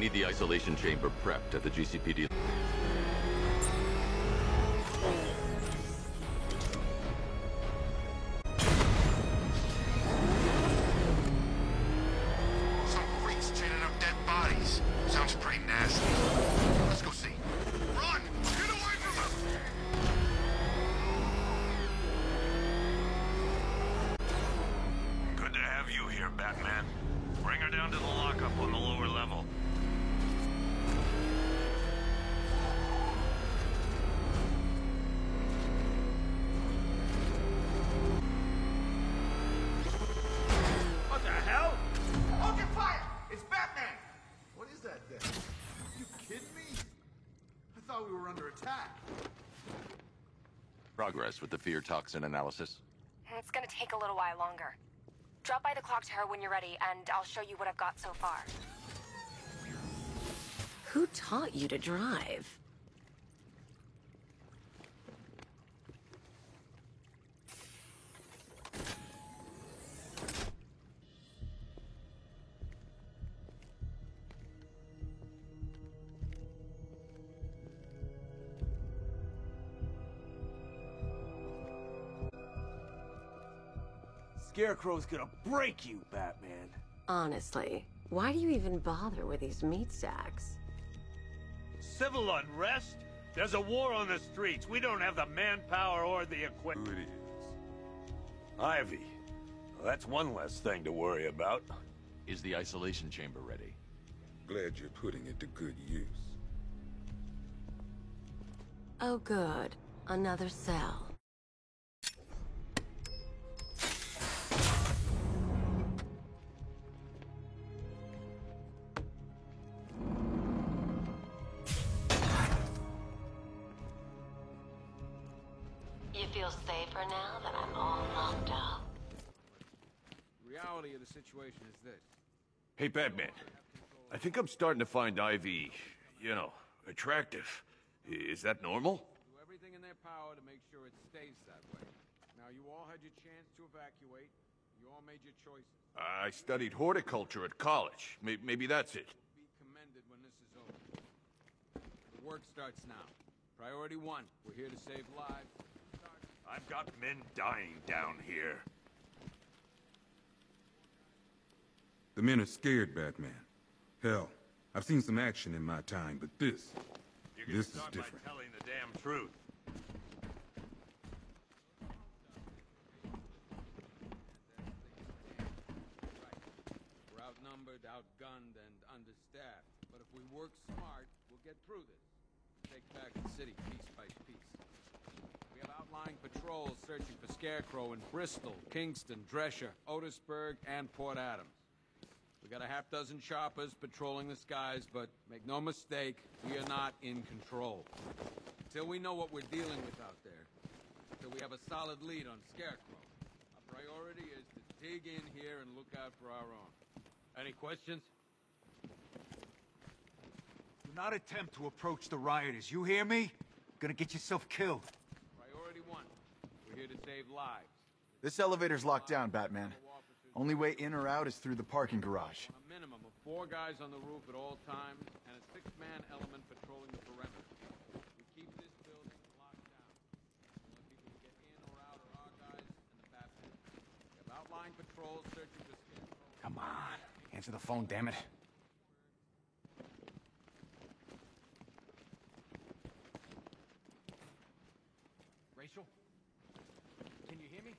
need the isolation chamber prepped at the GCPD. Some freaks chaining up dead bodies. Sounds pretty nasty. Let's go see. Run! Get away from them! Good to have you here, Batman. Bring her down to the lockup on the lower level. What the hell? Open fire! It's Batman! What is that thing? You kidding me? I thought we were under attack. Progress with the fear toxin analysis. It's gonna take a little while longer. Drop by the clock tower when you're ready, and I'll show you what I've got so far. Who taught you to drive? Scarecrow's gonna break you, Batman. Honestly, why do you even bother with these meat sacks? Civil unrest? There's a war on the streets. We don't have the manpower or the equipment. Who it is? Ivy. Well, that's one less thing to worry about. Is the isolation chamber ready? Glad you're putting it to good use. Oh good, another cell. You feel safer now that I'm all locked up? Reality of the situation is this. Hey, Batman. I think I'm starting to find Ivy, you know, attractive. Is that normal? Do everything in their power to make sure it stays that way. Now, you all had your chance to evacuate. You all made your choices. I studied horticulture at college. Maybe that's it. Be commended when this is over. The work starts now. Priority 1. We're here to save lives. I've got men dying down here. The men are scared, Batman. Hell, I've seen some action in my time, but this is Start different. by telling the damn truth. We're outnumbered, outgunned, and understaffed. But if we work smart, we'll get through this. Take back the city piece by piece. We have outlying patrols searching for Scarecrow in Bristol, Kingston, Drescher, Otisburg, and Port Adams. We got a half-dozen choppers patrolling the skies, but make no mistake, we are not in control. Until we know what we're dealing with out there, until we have a solid lead on Scarecrow, our priority is to dig in here and look out for our own. Any questions? Do not attempt to approach the rioters. You hear me? Gonna get yourself killed. Priority 1. We're here to save lives. This elevator's locked down, Batman. Only way in or out is through the parking garage. On a minimum of 4 guys on the roof at all times, and a 6-man element patrolling the perimeter. We keep this building locked down. The only people who get in or out are our guys and the Batman. We have outlying patrols searching for Scarecrow. Come on. Answer the phone, damn it. Rachel? Can you hear me?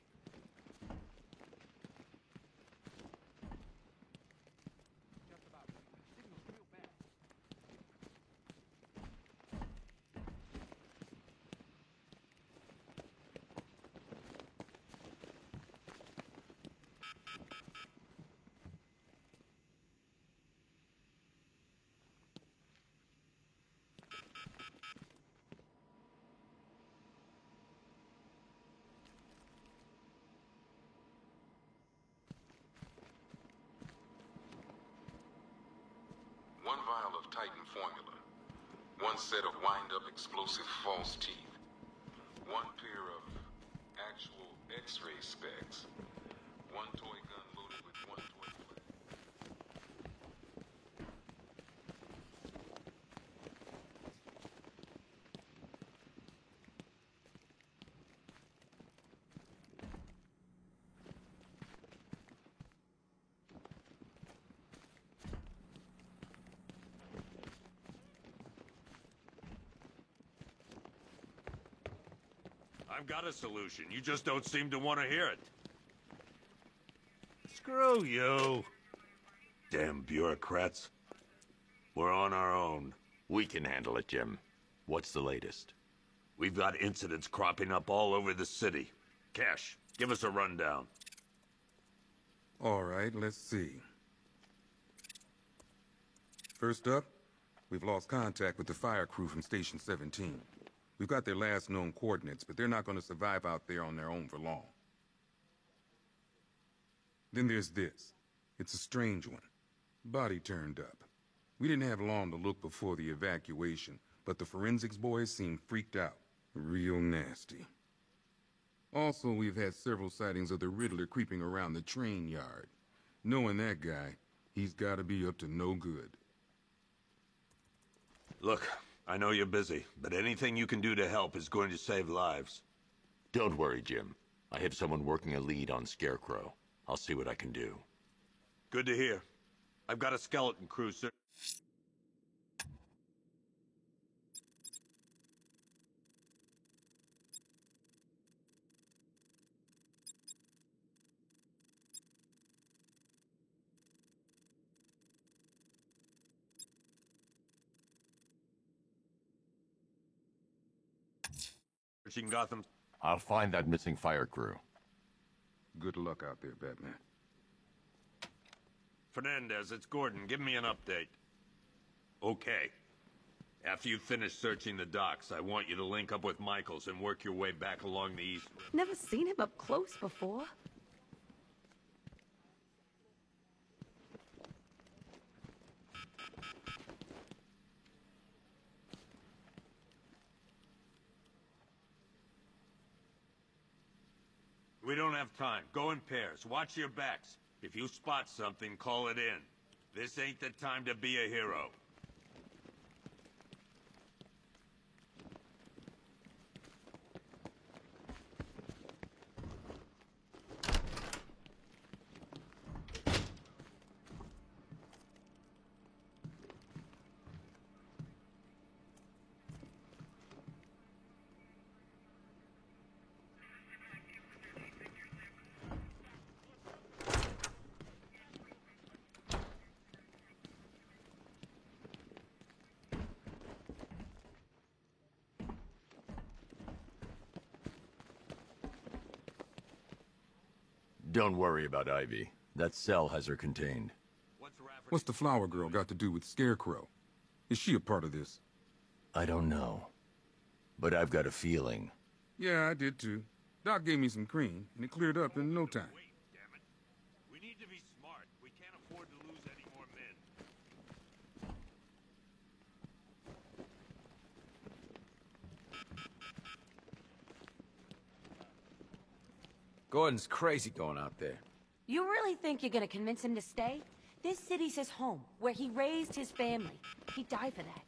Just about. Signal's real bad. One vial of Titan formula. One set of wind-up explosive false teeth. One pair of actual X-ray specs. One toy gun loaded with one toy clip. I've got a solution. You just don't seem to want to hear it. Screw you. Damn bureaucrats. We're on our own. We can handle it, Jim. What's the latest? We've got incidents cropping up all over the city. Cash, give us a rundown. All right, let's see. First up, we've lost contact with the fire crew from Station 17. We've got their last known coordinates, but they're not going to survive out there on their own for long. Then there's this. It's a strange one. Body turned up. We didn't have long to look before the evacuation, but the forensics boys seemed freaked out. Real nasty. Also, we've had several sightings of the Riddler creeping around the train yard. Knowing that guy, he's gotta be up to no good. Look, I know you're busy, but anything you can do to help is going to save lives. Don't worry, Jim. I have someone working a lead on Scarecrow. I'll see what I can do. Good to hear. I've got a skeleton crew, sir. Searching Gotham. I'll find that missing fire crew. Good luck out there, Batman. Fernandez, it's Gordon. Give me an update. Okay. After you finish searching the docks, I want you to link up with Michaels and work your way back along the east. Never seen him up close before. We don't have time. Go in pairs. Watch your backs. If you spot something, call it in. This ain't the time to be a hero. Don't worry about Ivy. That cell has her contained. What's the flower girl got to do with Scarecrow? Is she a part of this? I don't know. But I've got a feeling. Yeah, I did too. Doc gave me some cream, and it cleared up in no time. Wait, damn it. We need to be smart. We can't afford to lose any more men. Gordon's crazy going out there. You really think you're gonna convince him to stay? This city's his home, where he raised his family. He'd die for that.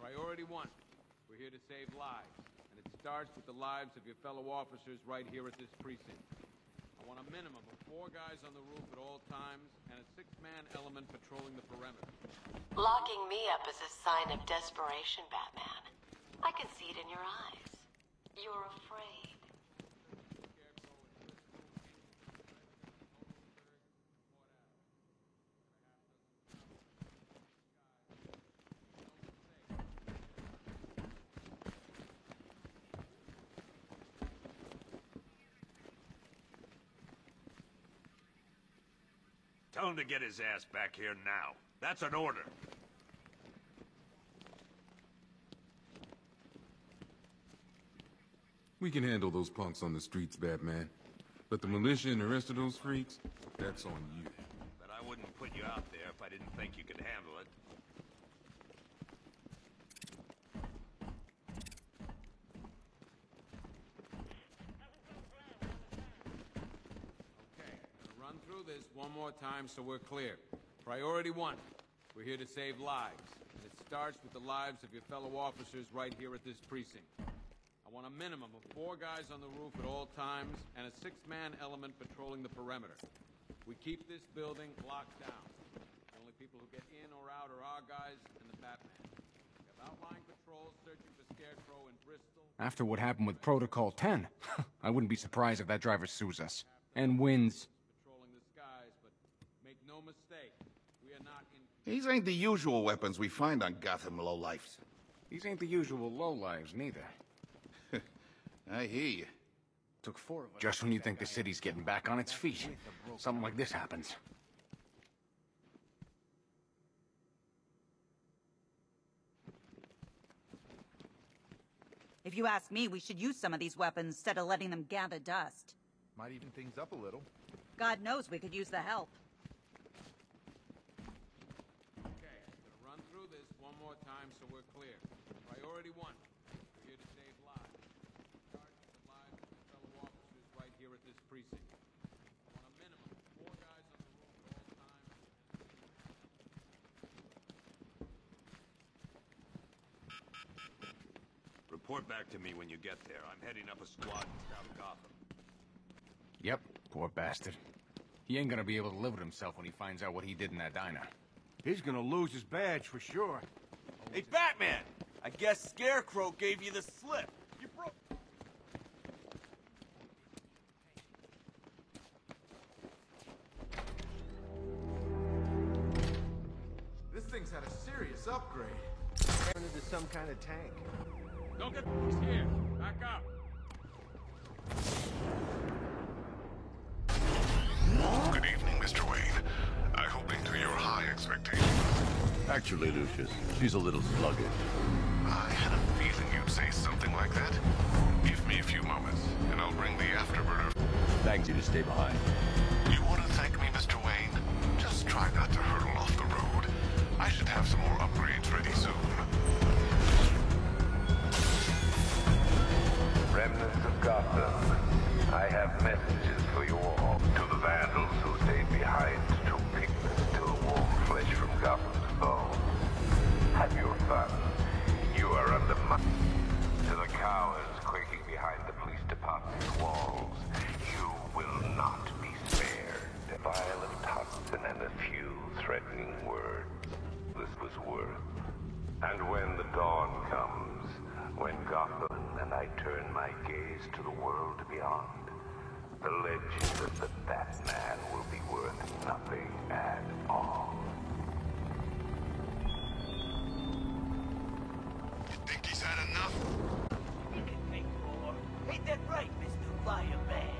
Priority 1. We're here to save lives, and it starts with the lives of your fellow officers right here at this precinct. I want a minimum of 4 guys on the roof at all times, and a 6-man element patrolling the perimeter. Locking me up is a sign of desperation, Batman. I can see it in your eyes. You're afraid. Tell him to get his ass back here now. That's an order. We can handle those punks on the streets, Batman. But the militia and the rest of those freaks, that's on you. But I wouldn't put you out there if I didn't think you could handle it. Run through this one more time so we're clear. Priority one. We're here to save lives. And it starts with the lives of your fellow officers right here at this precinct. I want a minimum of 4 guys on the roof at all times, and a 6-man element patrolling the perimeter. We keep this building locked down. The only people who get in or out are our guys and the Batman. We have outlying patrols searching for Scarecrow in Bristol. After what happened with Protocol 10, I wouldn't be surprised if that driver sues us. And wins. Patrolling the skies, but make no mistake, we are not in... These ain't the usual weapons we find on Gotham lowlifes. These ain't the usual lowlives, neither. I hear you. Took 4 of us. Just when you think the city's getting back on its feet, something like this happens. If you ask me, we should use some of these weapons instead of letting them gather dust. Might even things up a little. God knows we could use the help. Okay, gonna run through this one more time so we're clear. Priority one, we're here to save lives. Start with the lives of your fellow officers right here at this precinct. I want a minimum of 4 guys on the roof at all times. Report back to me when you get there. I'm heading up a squad in South Gotham. Yep, poor bastard. He ain't gonna be able to live with himself when he finds out what he did in that diner. He's gonna lose his badge for sure. Hey, Batman! I guess Scarecrow gave you the slip. You broke... This thing's had a serious upgrade. Turned into some kind of tank. Don't get here. Back up. Good evening, Mr. Wayne. I hope into your high expectations. Actually, Lucius, she's a little sluggish. I had a feeling you'd say something like that. Give me a few moments, and I'll bring the afterburner. Thanks you to stay behind. You want to thank me, Mr. Wayne? Just try not to hurtle off the road. I should have some more upgrades ready soon. Remnants of Gotham, I have messages for you all. To the vandals who stayed behind to pick still warm flesh from Gotham's bone. Have your fun. You are under my... To the cowards quaking behind the police department's walls, you will not be spared. A vial of toxin and a few threatening words. This was worth. And when the dawn comes, when Gotham and I turn my gaze to the world beyond, the legend of the Batman will be worth nothing at all. You think he's had enough? You can make more. Ain't that right, Mr. Fireman?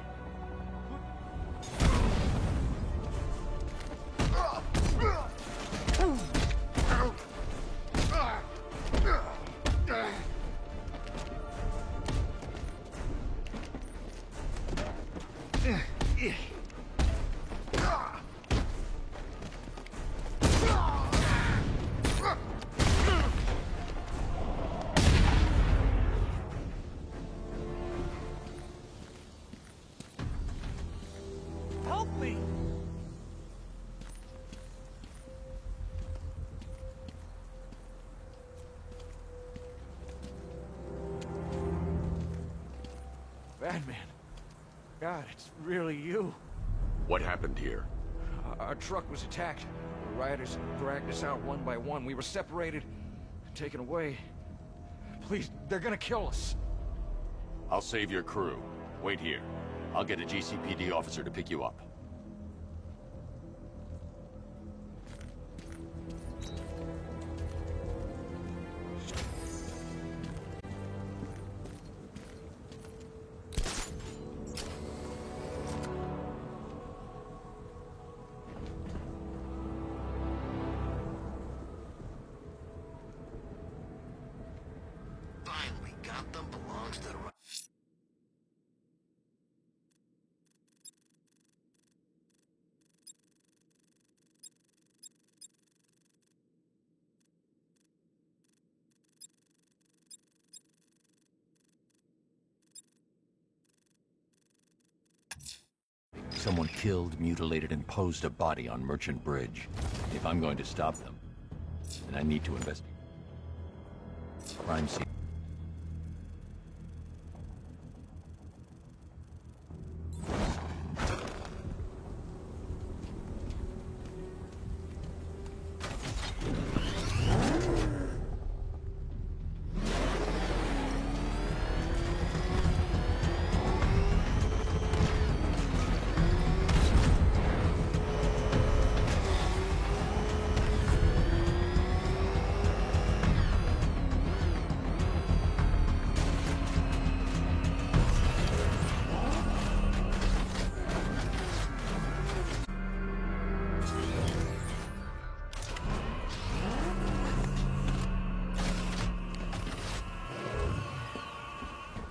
Help me! Batman. God, it's really you. What happened here? Our truck was attacked. The rioters dragged us out one by one. We were separated, taken away. Please, they're gonna kill us. I'll save your crew. Wait here. I'll get a GCPD officer to pick you up. Finally, Gotham belongs to the... Someone killed, mutilated, and posed a body on Merchant Bridge. If I'm going to stop them, then I need to investigate. Crime scene.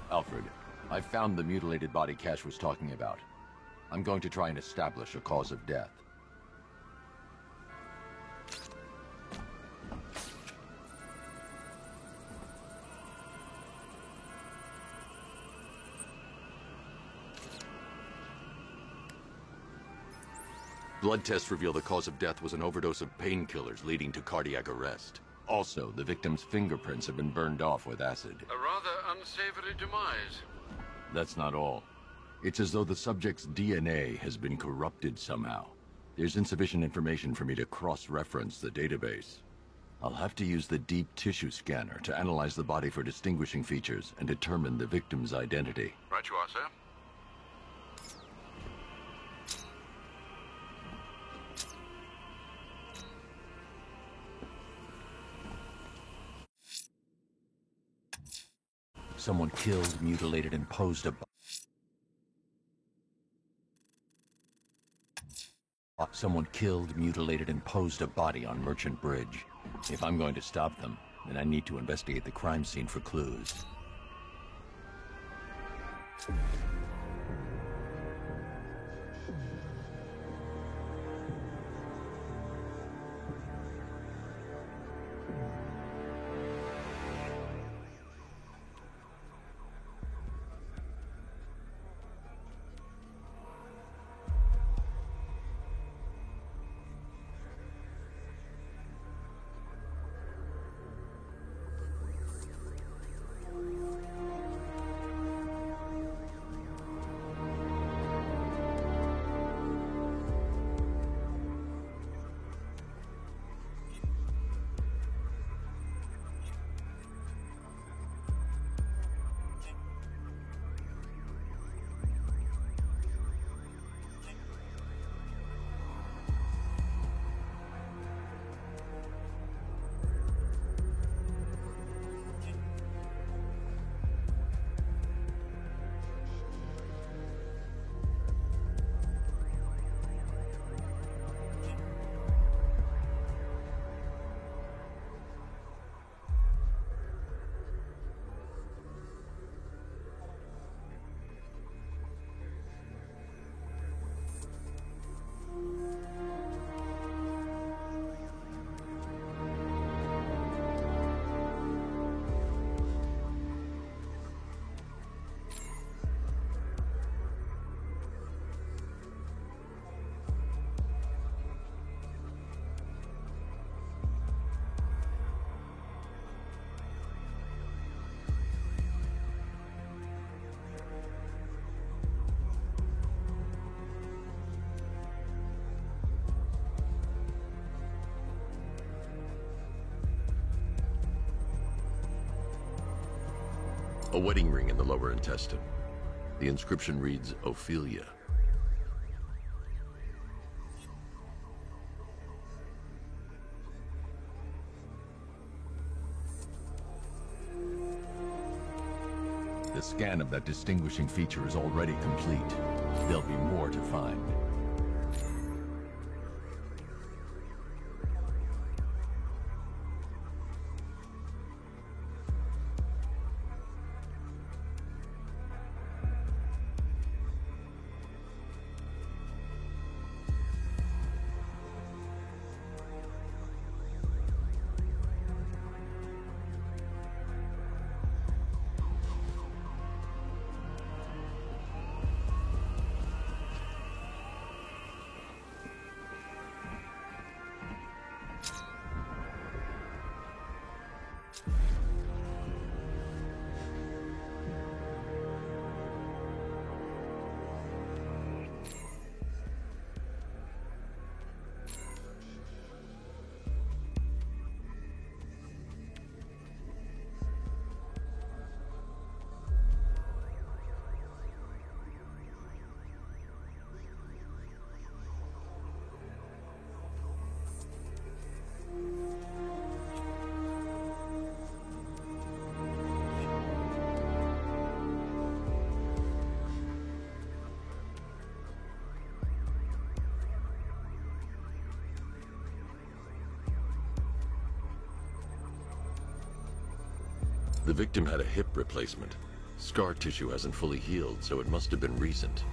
Alfred, I found the mutilated body Cash was talking about. I'm going to try and establish a cause of death. Blood tests reveal the cause of death was an overdose of painkillers leading to cardiac arrest. Also, the victim's fingerprints have been burned off with acid. A rather unsavory demise. That's not all. It's as though the subject's DNA has been corrupted somehow. There's insufficient information for me to cross-reference the database. I'll have to use the deep tissue scanner to analyze the body for distinguishing features and determine the victim's identity. Right you are, sir. Someone killed, mutilated, and posed a... Someone killed, mutilated, and posed a body on Merchant Bridge. If I'm going to stop them, then I need to investigate the crime scene for clues. A wedding ring in the lower intestine. The inscription reads, Ophelia. The scan of that distinguishing feature is already complete. There'll be more to find. The victim had a hip replacement. Scar tissue hasn't fully healed, so it must have been recent.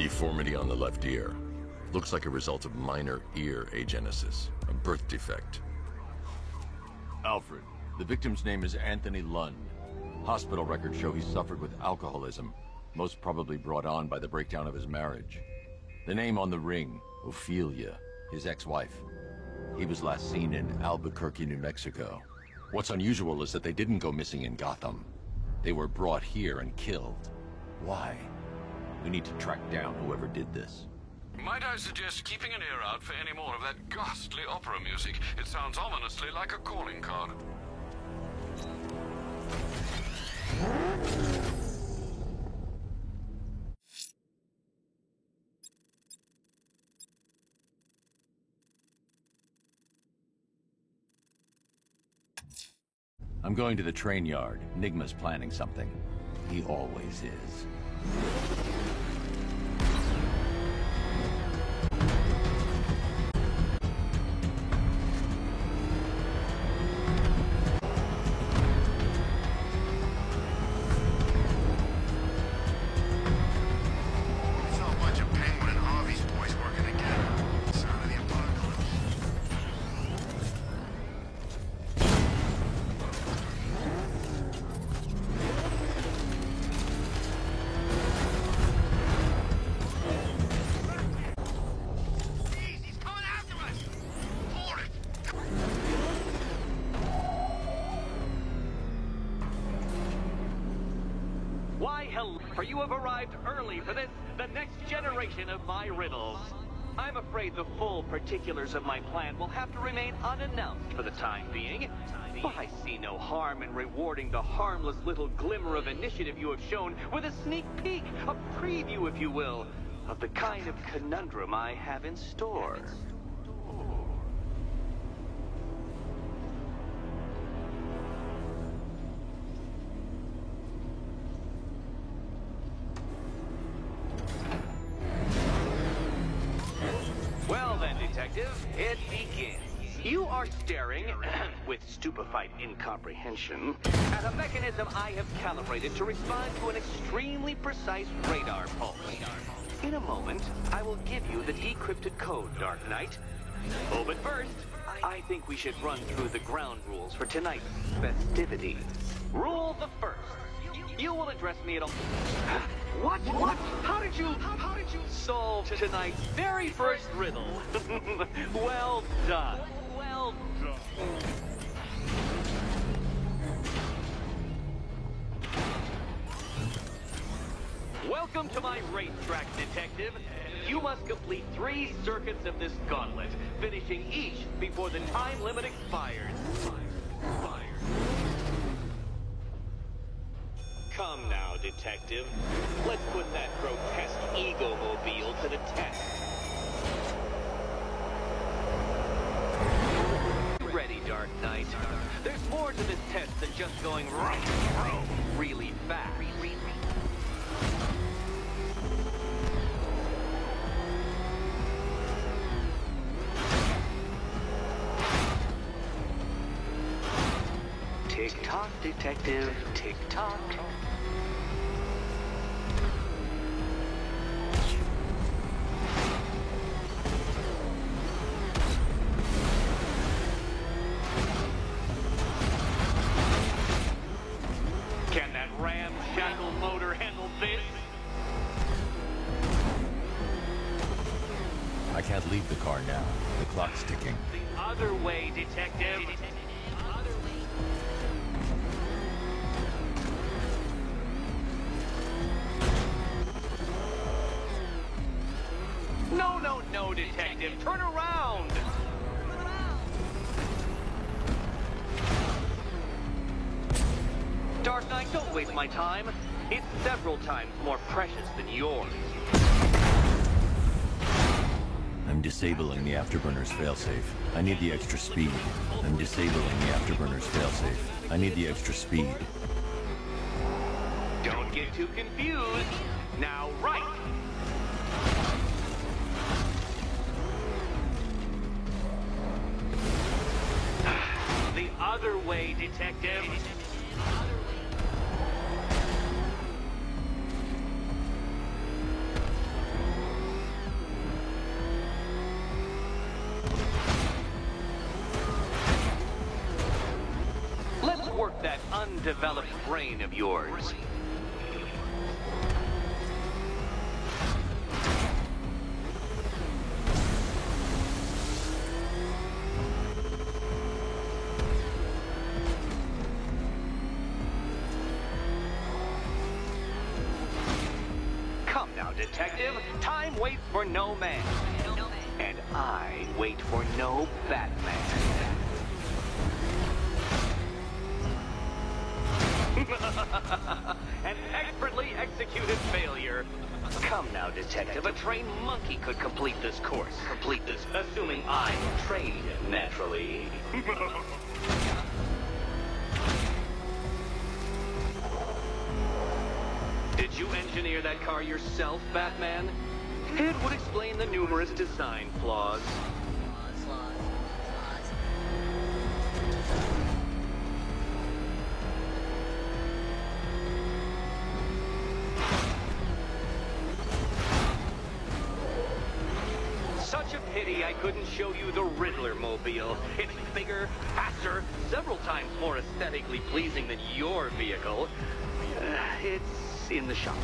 Deformity on the left ear. Looks like a result of minor ear agenesis, a birth defect. Alfred, the victim's name is Anthony Lund. Hospital records show he suffered with alcoholism, most probably brought on by the breakdown of his marriage. The name on the ring, Ophelia, his ex-wife. He was last seen in Albuquerque, New Mexico. What's unusual is that they didn't go missing in Gotham. They were brought here and killed. Why? We need to track down whoever did this. Might I suggest keeping an ear out for any more of that ghastly opera music? It sounds ominously like a calling card. I'm going to the train yard. Nigma's planning something. He always is. for you have arrived early for this, the next generation of my riddles. I'm afraid the full particulars of my plan will have to remain unannounced for the time being, but I see no harm in rewarding the harmless little glimmer of initiative you have shown with a sneak peek, a preview, if you will, of the kind of conundrum I have in store. Well then, Detective, it begins. You are staring, with stupefied incomprehension, at a mechanism I have calibrated to respond to an extremely precise radar pulse. In a moment, I will give you the decrypted code, Dark Knight. Oh, but first, I think we should run through the ground rules for tonight's festivities. Rule the first. You will address me at all. What? How did you solve tonight's very first riddle? Well done. Well done. Welcome to my racetrack, Detective. You must complete 3 circuits of this gauntlet, finishing each before the time limit expires. Come now, Detective. Let's put that grotesque ego-mobile to the test. Ready, Dark Knight. There's more to this test than just going really fast. Tick-tock, Detective, tick-tock. Can that ramshackle motor handle this? I can't leave the car now. The clock's ticking. The other way, Detective. No, Detective. Turn around! Dark Knight, don't waste my time. It's several times more precious than yours. I'm disabling the Afterburner's failsafe. I need the extra speed. I'm disabling the Afterburner's failsafe. I need the extra speed. Don't get too confused. Now, right! The other way, Detective. Let's work that undeveloped brain of yours. Detective, time waits for no man. And I wait for no Batman. An expertly executed failure. Come now, Detective. A trained monkey could complete this course. Assuming I'm trained, naturally. Did you engineer that car yourself, Batman? It would explain the numerous design flaws. Such a pity I couldn't show you the Riddler mobile. It's bigger, faster, several times more aesthetically pleasing than your vehicle. It's in the shop.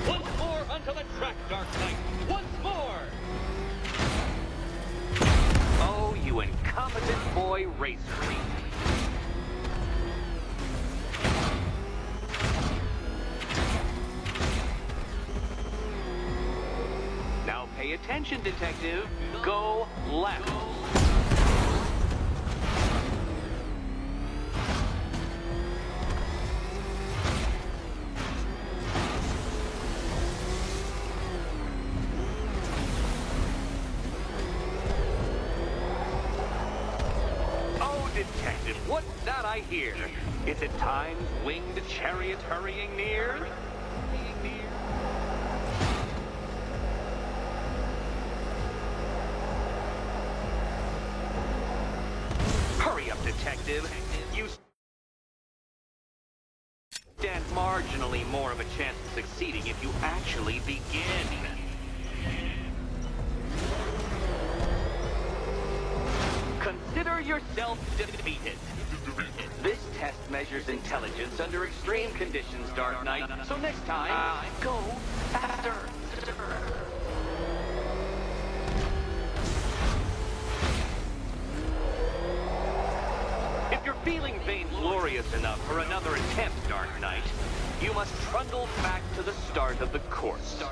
Once more unto the Boy Racer. Now pay attention, detective. Go left. Detective, what's that I hear? Is it time's winged chariot hurrying near? Hurry up, detective. You stand marginally more of a chance of succeeding if you actually begin. Consider yourself defeated. This test measures intelligence under extreme conditions, Dark Knight. So next time, go faster. If you're feeling vainglorious enough for another attempt, Dark Knight, you must trundle back to the start of the course.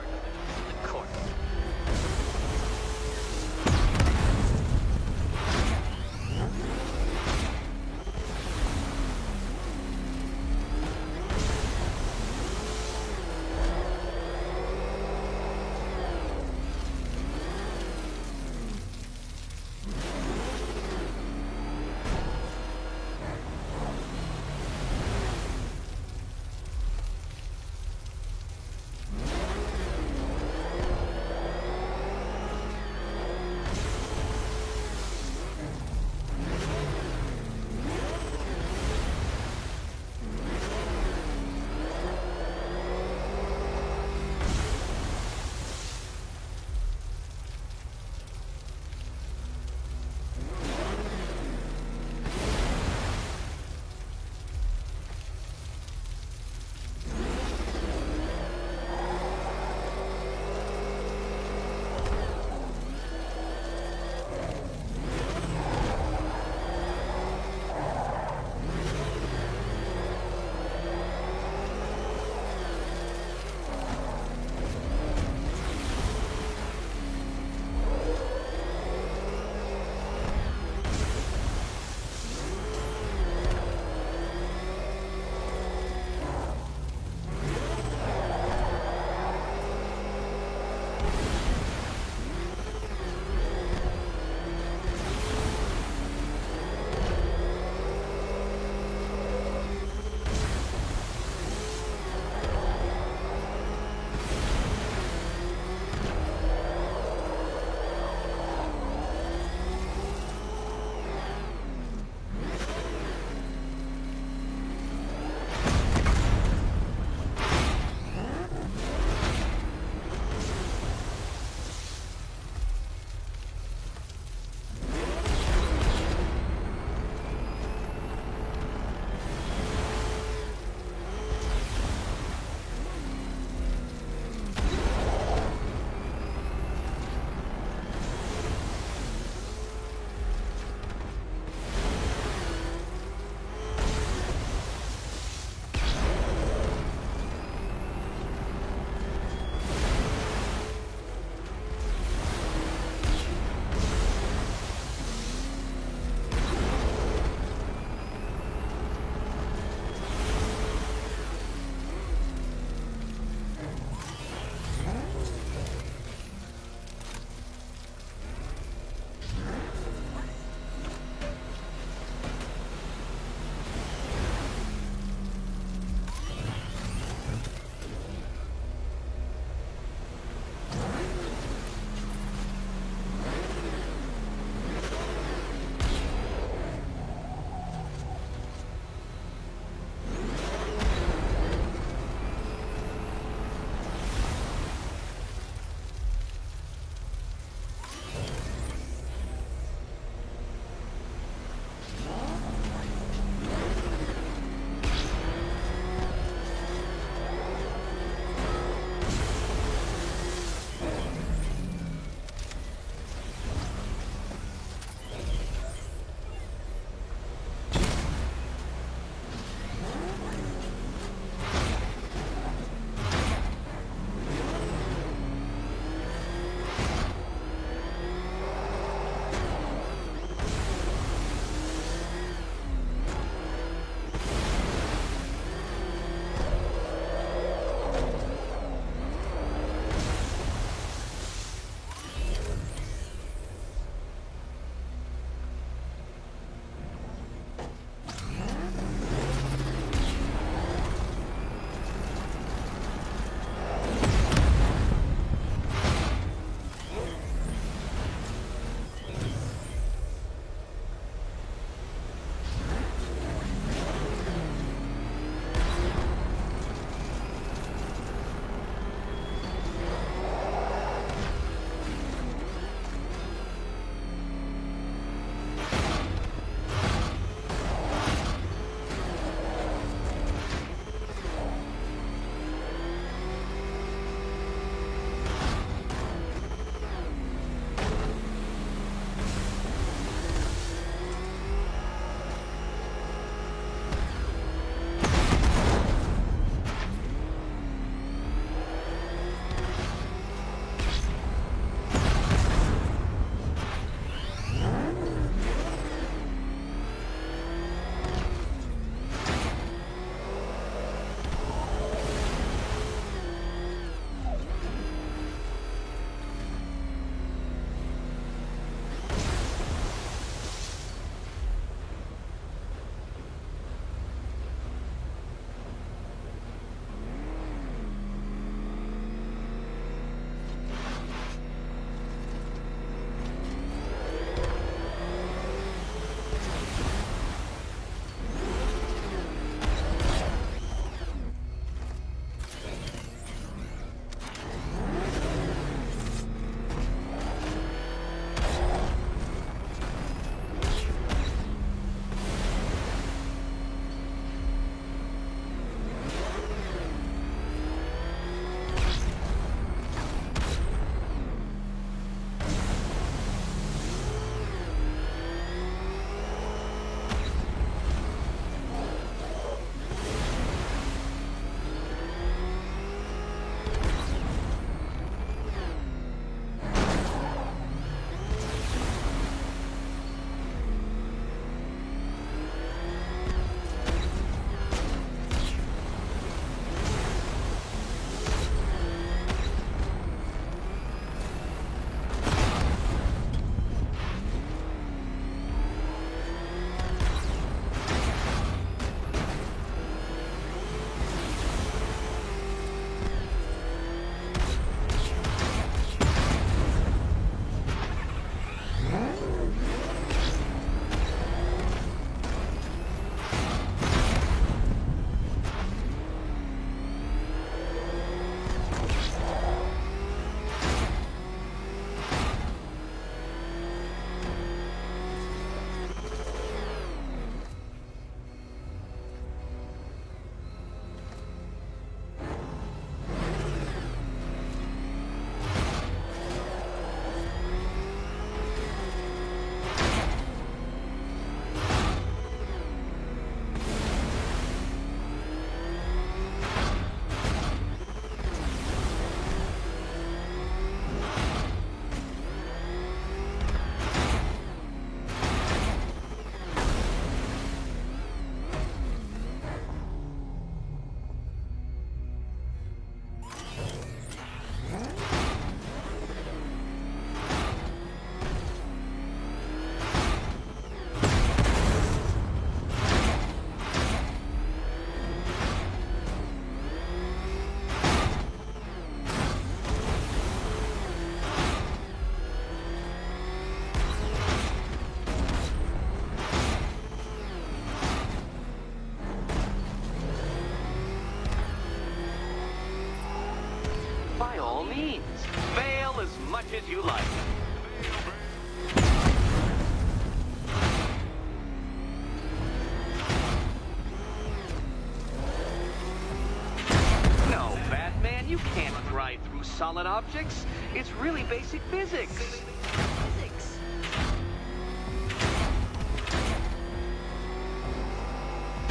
solid objects? It's really basic physics.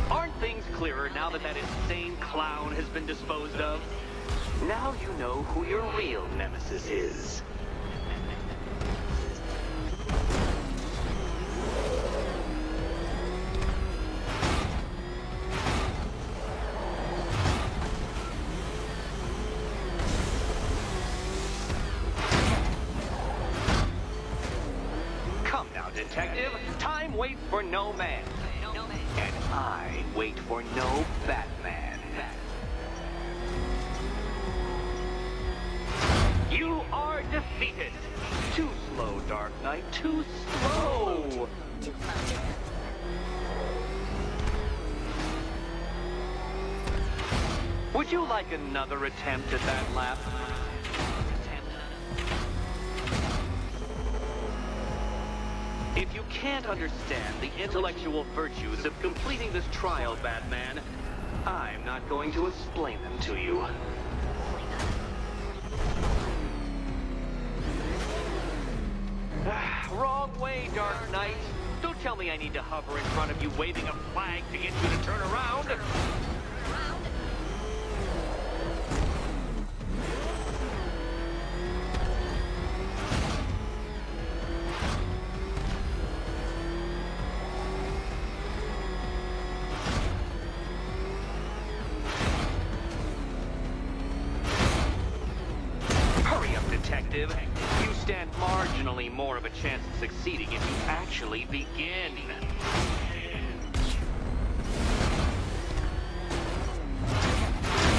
Aren't things clearer now that that insane clown has been disposed of? Now you know who your real nemesis is. Come now, detective. Time waits for no man. And I wait for no Batman. You are defeated. Too slow, Dark Knight. Too slow. Would you like another attempt at that lap? If you can't understand the intellectual virtues of completing this trial, Batman, I'm not going to explain them to you. Wrong way, Dark Knight. Don't tell me I need to hover in front of you waving a flag to get you to turn around. Hurry up, detective. You stand marginally more of a chance of succeeding if you actually begin.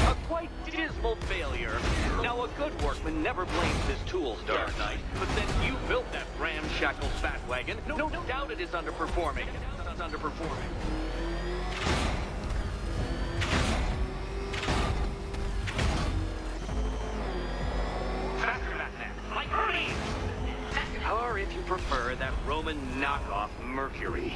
A quite dismal failure. Now, a good workman never blames his tools, Dark Knight, but then you built that ramshackle fat wagon. No doubt it is underperforming. It's underperforming. Or if you prefer, that Roman knockoff Mercury.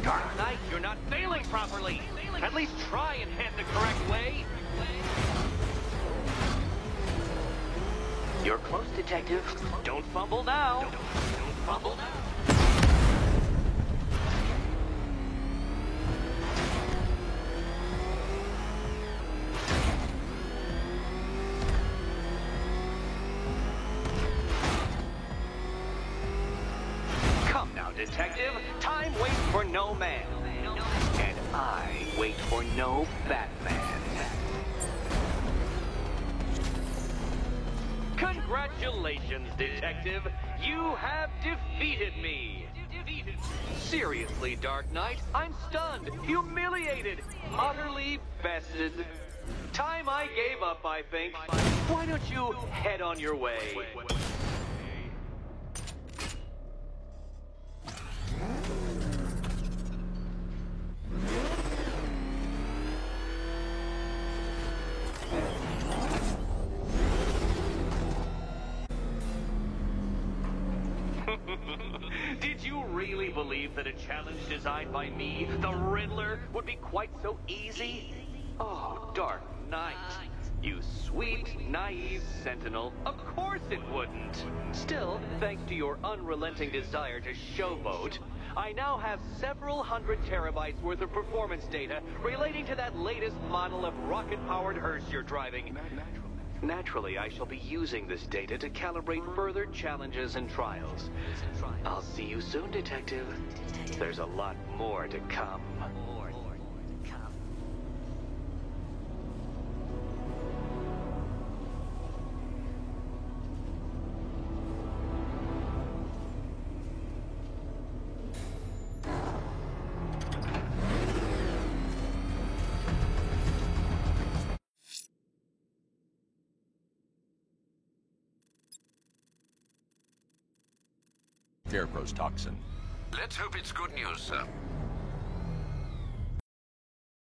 Dark Knight, you're not failing properly. At least try and head the correct way. You're close, detective. Don't fumble now. Don't fumble now. Detective, time waits for no man. And I wait for no Batman. Congratulations, Detective. You have defeated me. Seriously, Dark Knight, I'm stunned, humiliated, utterly bested. Time I gave up, I think. Why don't you head on your way? Did you really believe that a challenge designed by me, the Riddler, would be quite so easy? Oh, Dark Knight. You sweet, naive sentinel. Of course it wouldn't. Still, thanks to your unrelenting desire to showboat, I now have several hundred terabytes worth of performance data relating to that latest model of rocket-powered hearse you're driving. Naturally, I shall be using this data to calibrate further challenges and trials. I'll see you soon, Detective. There's a lot more to come. Scarecrow's toxin. Let's hope it's good news, sir.